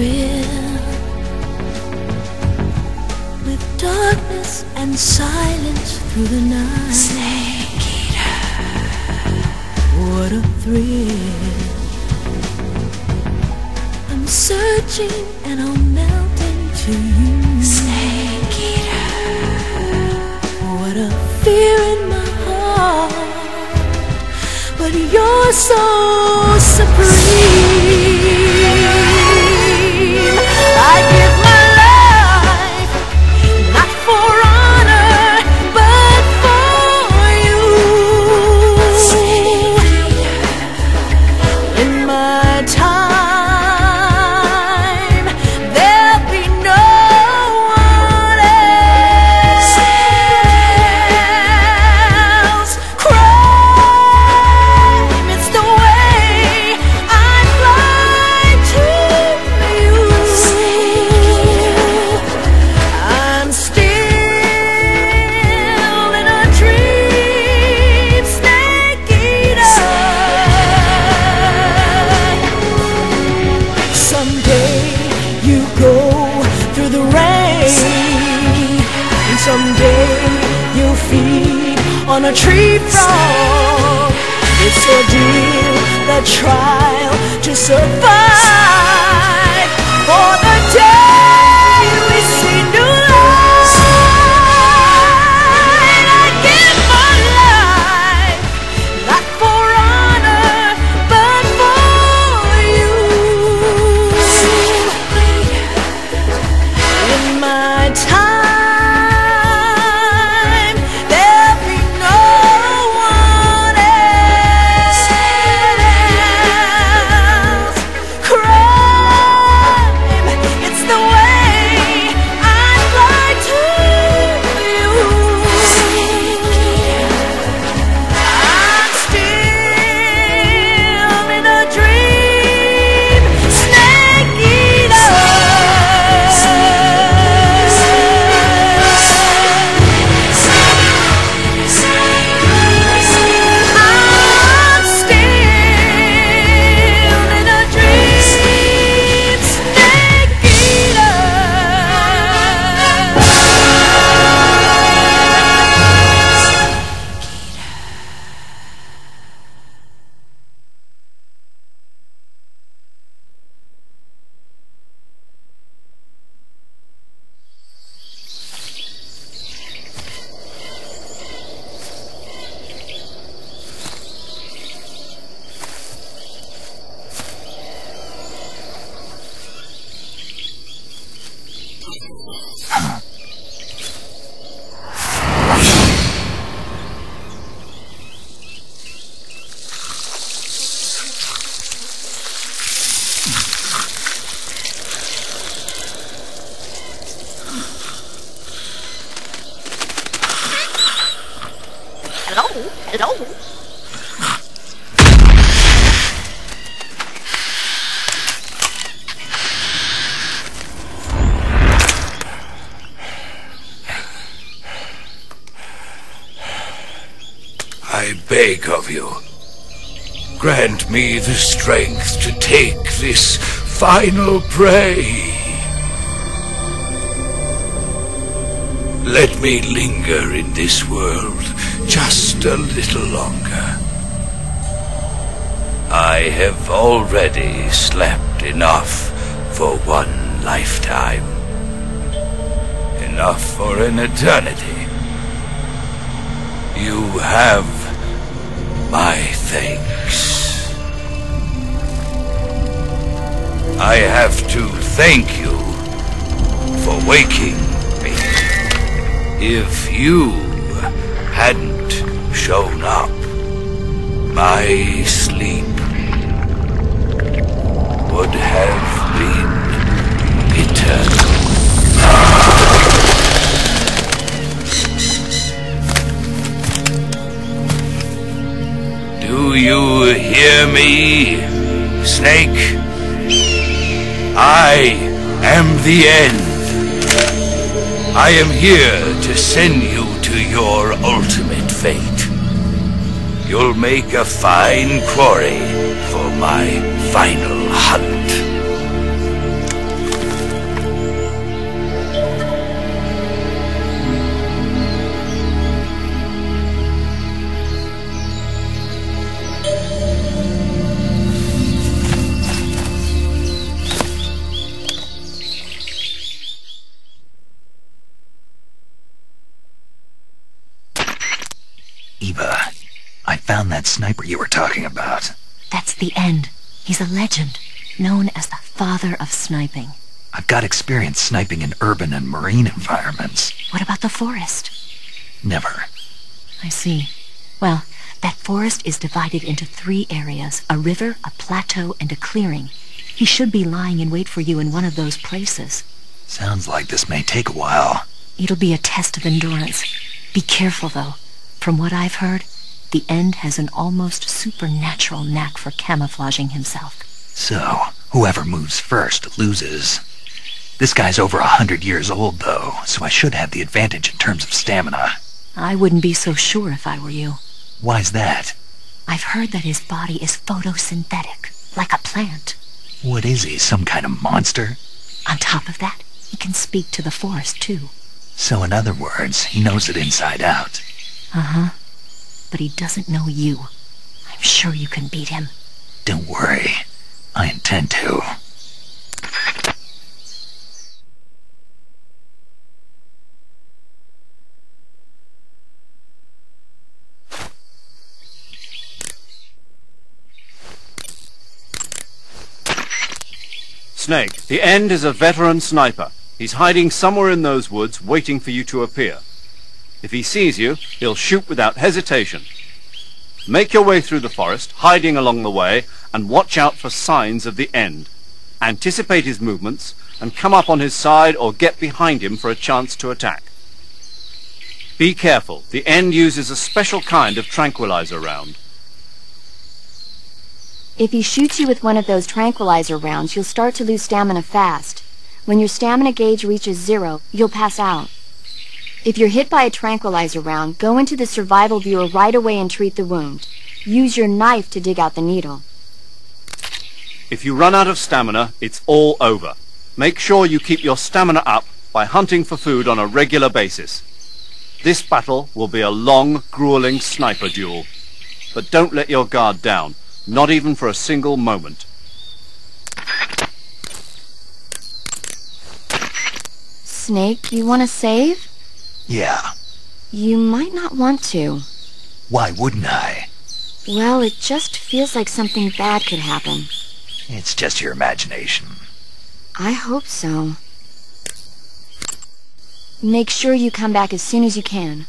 thrill, with darkness and silence through the night. Snake eater. What a thrill. I'm searching and I'm melting to you. Snake eater. What a fear in my heart, but you're so supreme. I give my life, not for honor, but for you. In my time, there'll be no one else. Crime, it's the way I fly to you. I'm still in a dream, snake eater. Someday you go through the rain, and someday you'll feed on a tree frog. It's ordeal, the trial to survive, for the day we see new light. I give my life, not for honor, but for you. In my time, there'll be no one else. Crime, it's the way I fly to you. I'm still in a dream, snake eater. I'm still in a dream, snake eater. Hello? Hello? I beg of you, grant me the strength to take this final prey. Let me linger in this world just a little longer. I have already slept enough for one lifetime. Enough for an eternity. You have my thanks. I have to thank you for waking me. If you hadn't shown up, my sleep would have been eternal. Do you hear me, Snake? I am the end. I am here to send you to your ultimate fate. You'll make a fine quarry for my final hunt. Eva, I found that sniper you were talking about. That's the end. He's a legend, known as the father of sniping. I've got experience sniping in urban and marine environments. What about the forest? Never. I see. Well, that forest is divided into 3 areas, a river, a plateau, and a clearing. He should be lying in wait for you in one of those places. Sounds like this may take a while. It'll be a test of endurance. Be careful, though. From what I've heard, the End has an almost supernatural knack for camouflaging himself. So, whoever moves first loses. This guy's over 100 years old, though, so I should have the advantage in terms of stamina. I wouldn't be so sure if I were you. Why's that? I've heard that his body is photosynthetic, like a plant. What is he, some kind of monster? On top of that, he can speak to the forest, too. So in other words, he knows it inside out. Uh-huh. But he doesn't know you. I'm sure you can beat him. Don't worry. I intend to. Snake, the End is a veteran sniper. He's hiding somewhere in those woods, waiting for you to appear. If he sees you, he'll shoot without hesitation. Make your way through the forest, hiding along the way, and watch out for signs of the End. Anticipate his movements, and come up on his side or get behind him for a chance to attack. Be careful. The End uses a special kind of tranquilizer round. If he shoots you with one of those tranquilizer rounds, you'll start to lose stamina fast. When your stamina gauge reaches 0, you'll pass out. If you're hit by a tranquilizer round, go into the survival viewer right away and treat the wound. Use your knife to dig out the needle. If you run out of stamina, it's all over. Make sure you keep your stamina up by hunting for food on a regular basis. This battle will be a long, grueling sniper duel. But don't let your guard down. Not even for a single moment. Snake, you want to save? Yeah. You might not want to. Why wouldn't I? Well, it just feels like something bad could happen. It's just your imagination. I hope so. Make sure you come back as soon as you can.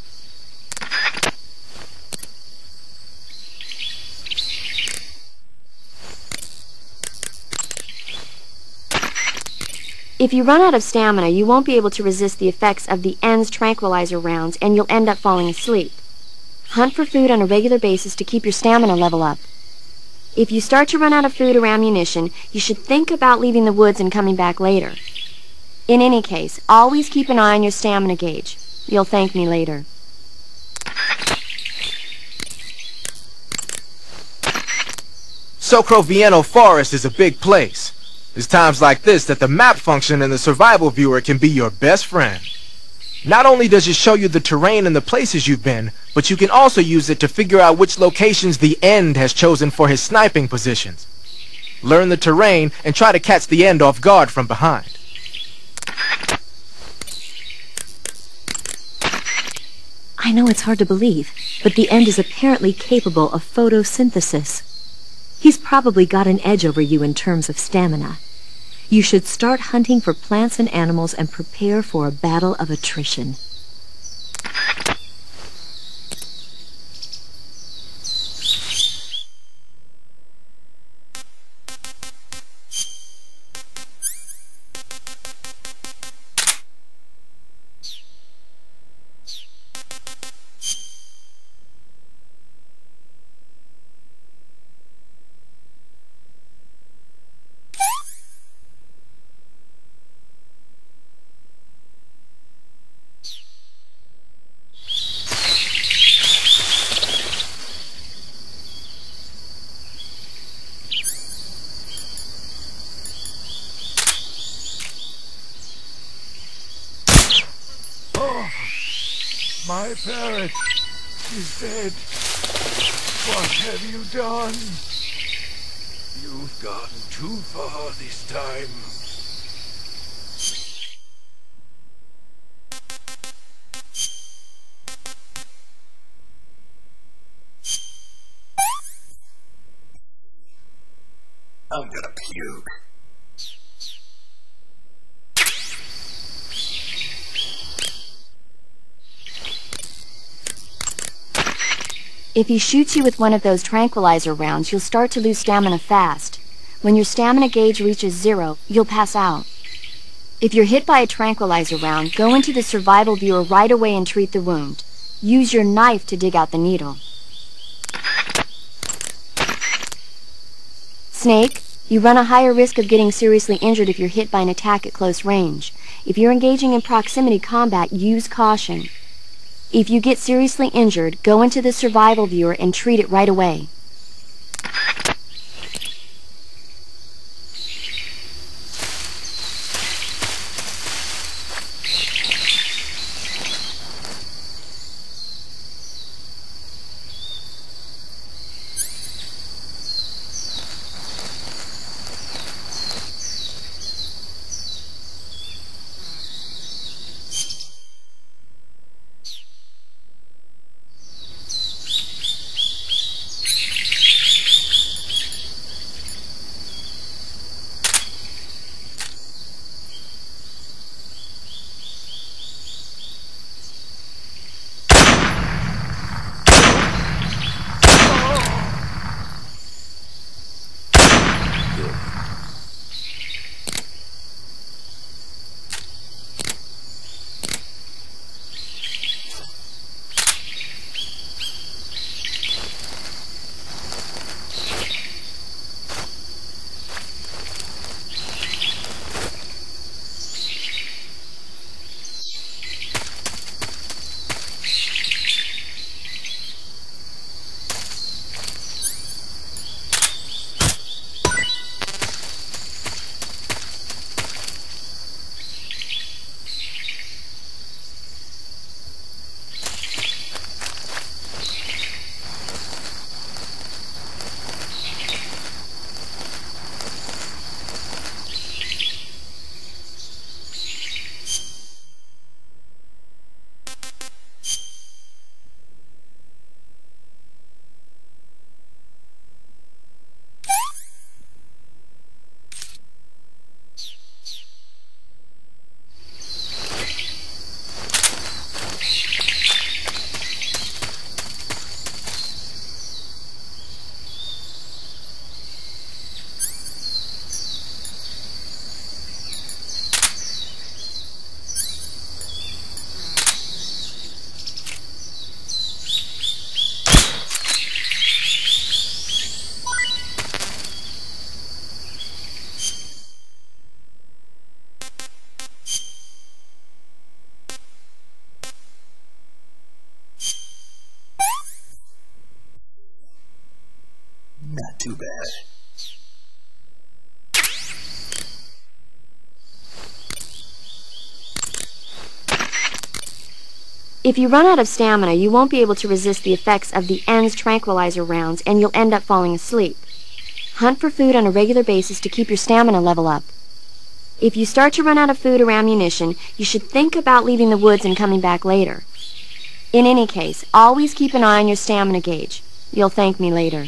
If you run out of stamina, you won't be able to resist the effects of the End's tranquilizer rounds, and you'll end up falling asleep. Hunt for food on a regular basis to keep your stamina level up. If you start to run out of food or ammunition, you should think about leaving the woods and coming back later. In any case, always keep an eye on your stamina gauge. You'll thank me later. Sokorovenro Forest is a big place. It's times like this that the map function in the survival viewer can be your best friend. Not only does it show you the terrain and the places you've been, but you can also use it to figure out which locations the End has chosen for his sniping positions. Learn the terrain and try to catch the End off guard from behind. I know it's hard to believe, but the End is apparently capable of photosynthesis. He's probably got an edge over you in terms of stamina. You should start hunting for plants and animals and prepare for a battle of attrition. My parrot is dead. What have you done? You've gone too far this time. you. If he shoots you with one of those tranquilizer rounds, you'll start to lose stamina fast. When your stamina gauge reaches 0, you'll pass out. If you're hit by a tranquilizer round, go into the survival viewer right away and treat the wound. Use your knife to dig out the needle. Snake, you run a higher risk of getting seriously injured if you're hit by an attack at close range. If you're engaging in proximity combat, use caution. If you get seriously injured, go into the survival viewer and treat it right away. Not too bad. If you run out of stamina, you won't be able to resist the effects of the END's tranquilizer rounds, and you'll end up falling asleep. Hunt for food on a regular basis to keep your stamina level up. If you start to run out of food or ammunition, you should think about leaving the woods and coming back later. In any case, always keep an eye on your stamina gauge. You'll thank me later.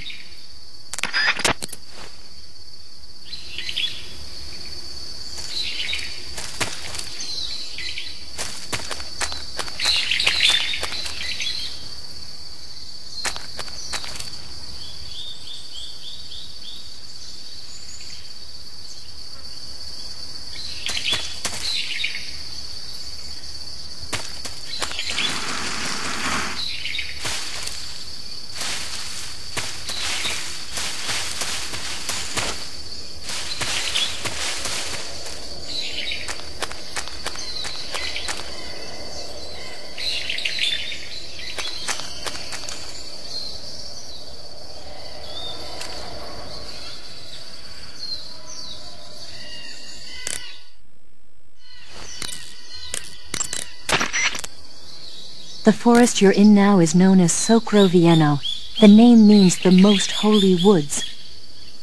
The forest you're in now is known as Sokorovenro. The name means the most holy woods.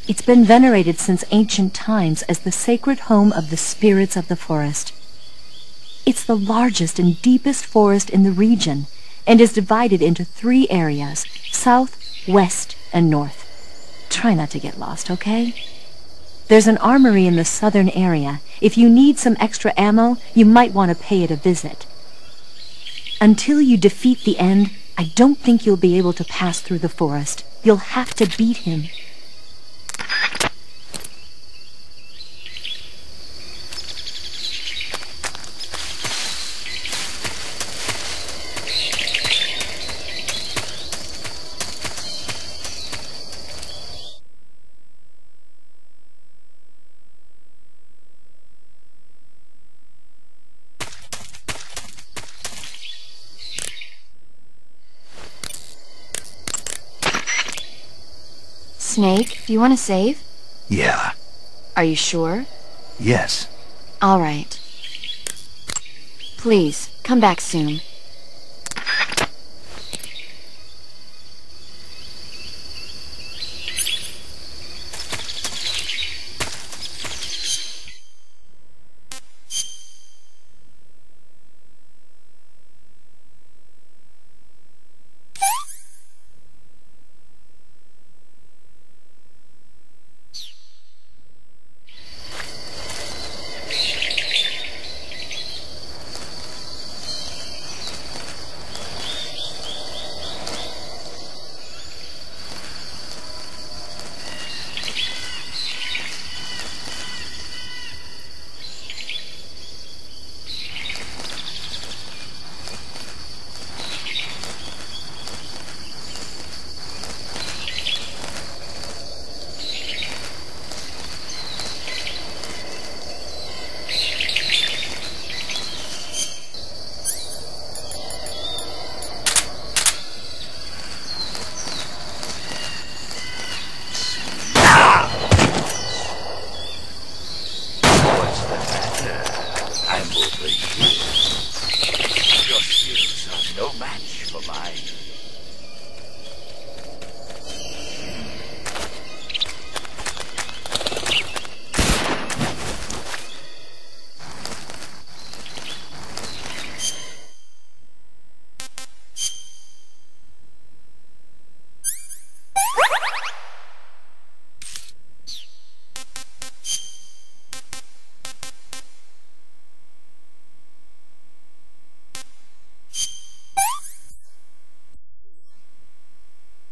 It's been venerated since ancient times as the sacred home of the spirits of the forest. It's the largest and deepest forest in the region and is divided into 3 areas: south, west, and north. Try not to get lost, okay? There's an armory in the southern area. If you need some extra ammo, you might want to pay it a visit. Until you defeat the End, I don't think you'll be able to pass through the forest. You'll have to beat him. Snake, do you want to save? Yeah. Are you sure? Yes. All right. Please, come back soon.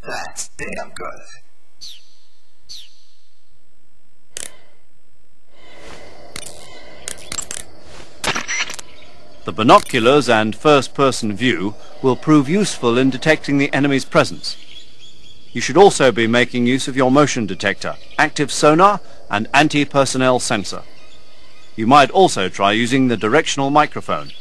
That's damn good. The binoculars and first-person view will prove useful in detecting the enemy's presence. You should also be making use of your motion detector, active sonar, and anti-personnel sensor. You might also try using the directional microphone.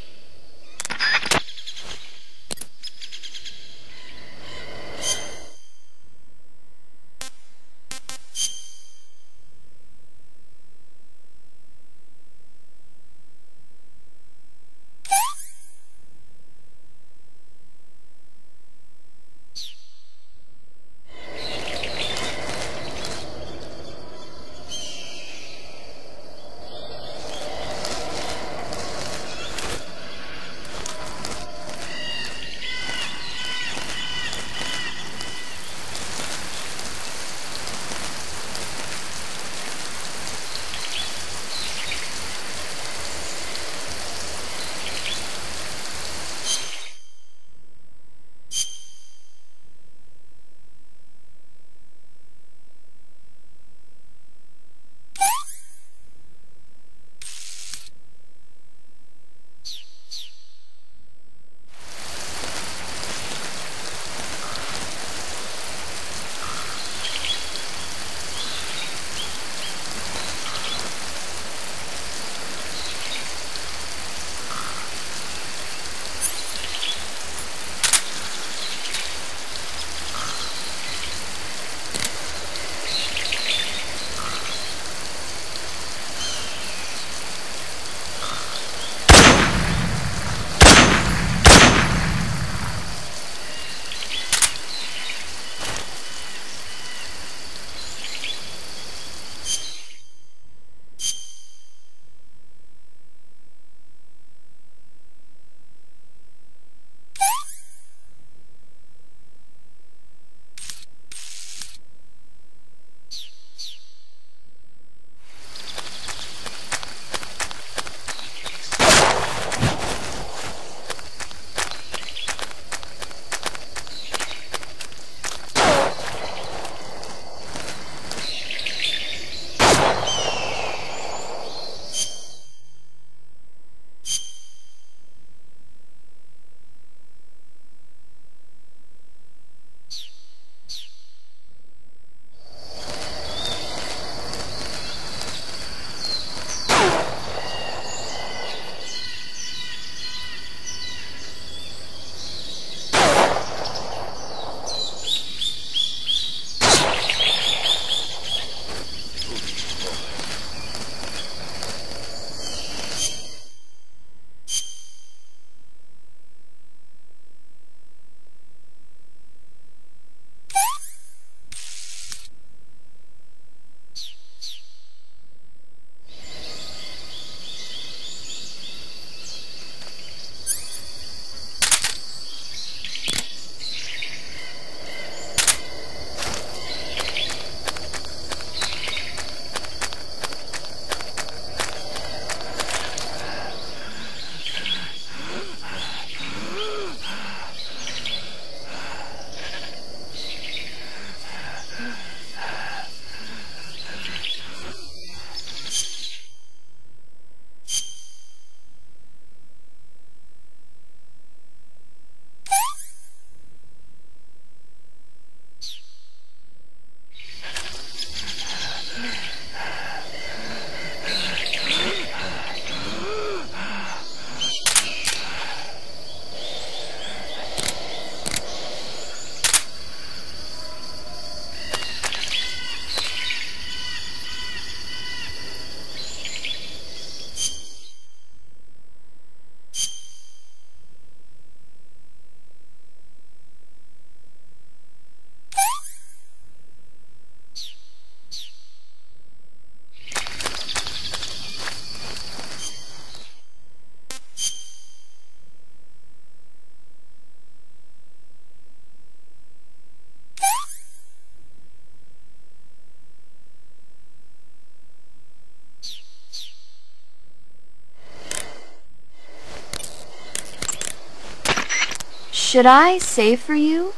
Should I save for you?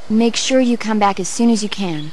Make sure you come back as soon as you can.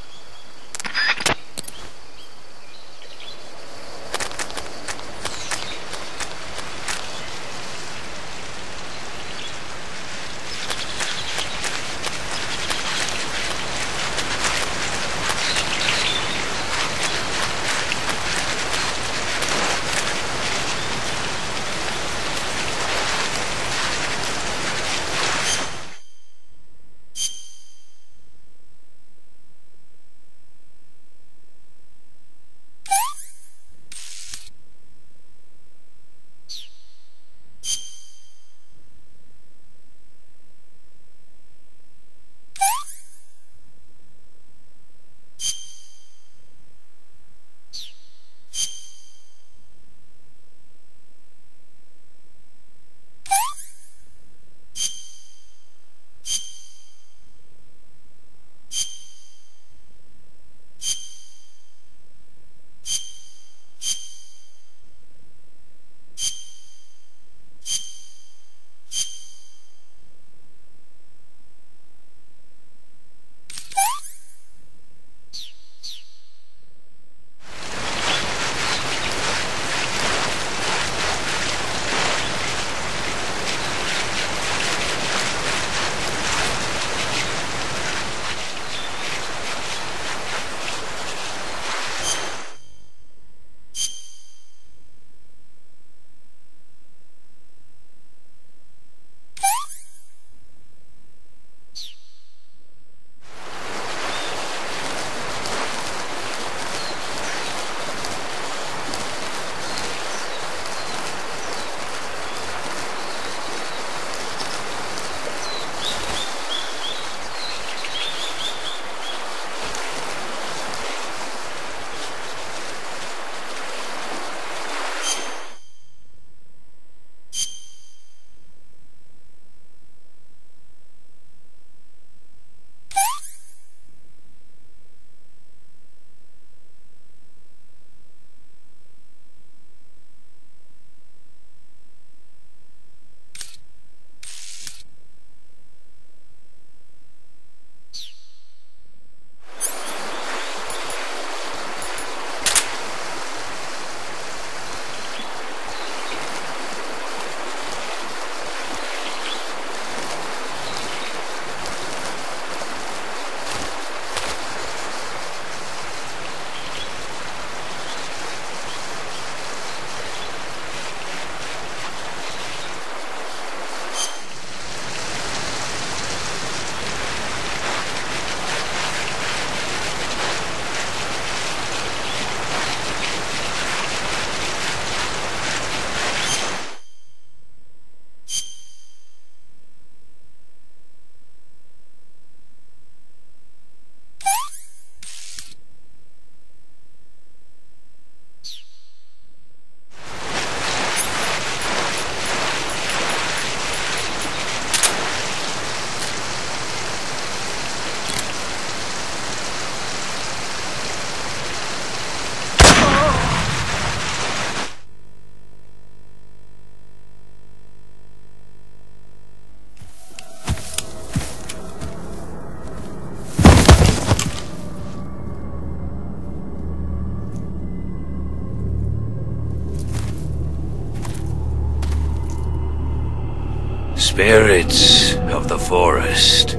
Spirits of the forest,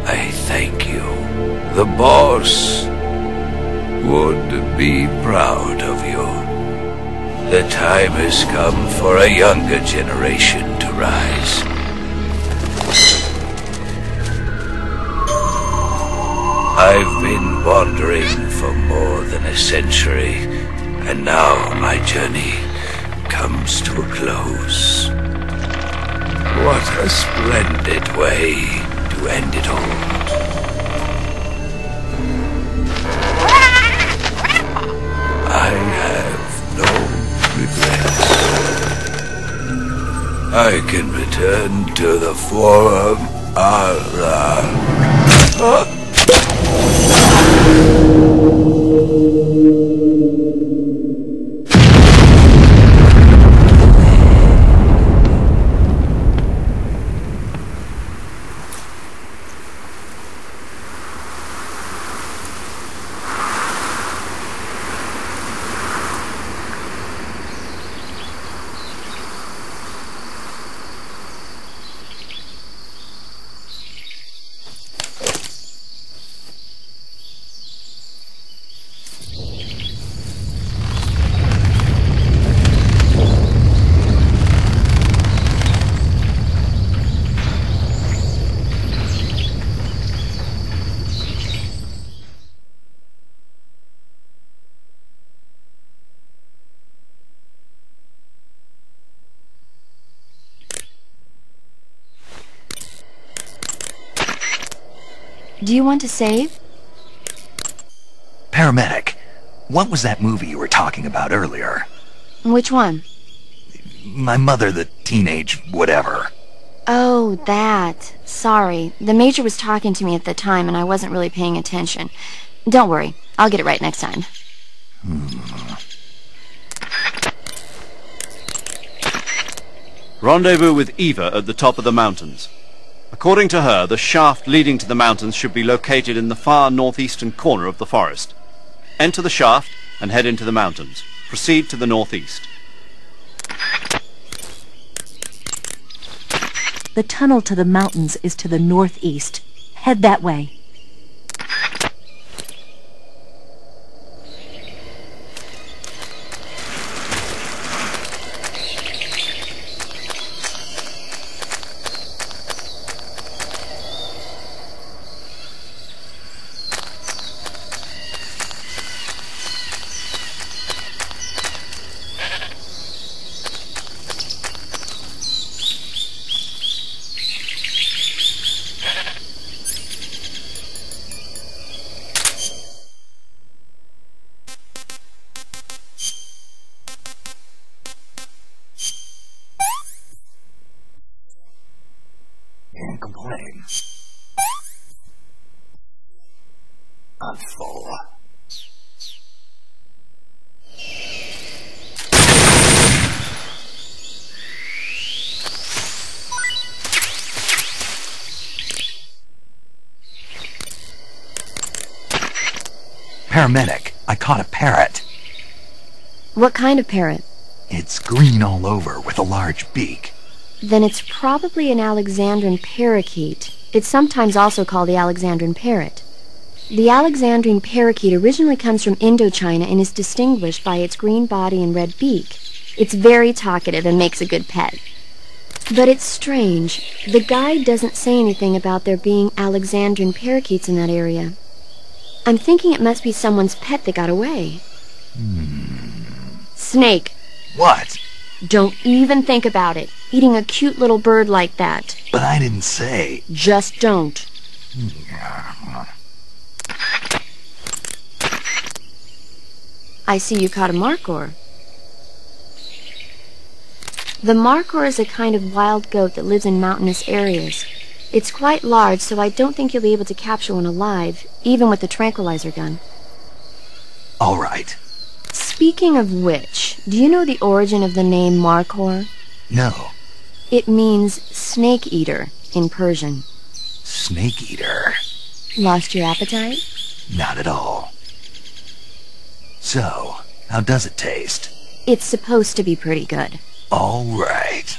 I thank you. The boss would be proud of you. The time has come for a younger generation to rise. I've been wandering for more than a century, and now my journey comes to a close. What a splendid way to end it all. I have no regrets. I can return to the Forum Allah. Do you want to save? Paramedic, what was that movie you were talking about earlier? Which one? My mother, the teenage whatever. Oh, that. Sorry. The Major was talking to me at the time and I wasn't really paying attention. Don't worry. I'll get it right next time. Rendezvous with Eva at the top of the mountains. According to her, the shaft leading to the mountains should be located in the far northeastern corner of the forest. Enter the shaft and head into the mountains. Proceed to the northeast. The tunnel to the mountains is to the northeast. Head that way. Can't complain. I'm full. Paramedic, I caught a parrot. What kind of parrot? It's green all over with a large beak. Then it's probably an Alexandrine parakeet. It's sometimes also called the Alexandrine parrot. The Alexandrine parakeet originally comes from Indochina and is distinguished by its green body and red beak. It's very talkative and makes a good pet. But it's strange. The guide doesn't say anything about there being Alexandrine parakeets in that area. I'm thinking it must be someone's pet that got away. Snake. What? Don't even think about it. Eating a cute little bird like that. But I didn't say. Just don't. I see you caught a markhor. The markhor is a kind of wild goat that lives in mountainous areas. It's quite large, so I don't think you'll be able to capture one alive, even with the tranquilizer gun. All right. Speaking of which, do you know the origin of the name markhor? No. It means snake eater in Persian. Snake eater? Lost your appetite? Not at all. So, how does it taste? It's supposed to be pretty good. All right.